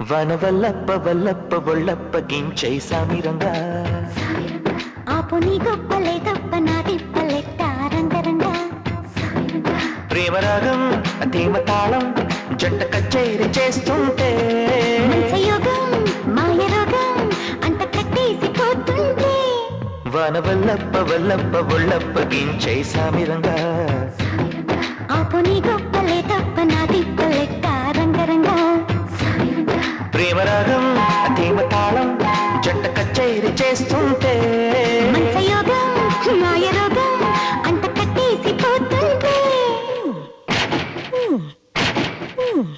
వనవల్లప్ప వల్లప్ప బొళ్ళప్ప గించై సామిరంగా ఆపు నీ గొప్పలే తప్ప నా తిప్పలెట్ట రంగరంగా ప్రేమరాగం ధీమ తాళం జంట కచేరి చేస్తుంటే మంచయోగం మాయ రోగం అంత కట్టేసి పోతుంటే వనవల్లప్ప వల్లప్ప బొళ్ళప్ప గించై సామిరంగా ఆపు నీ గొప్పలే తప్ప నా తిప్పలెట్ట రంగరంగా ప్రేమరాగం ధీమ తాళం జంట కచేరి చేస్తుంటే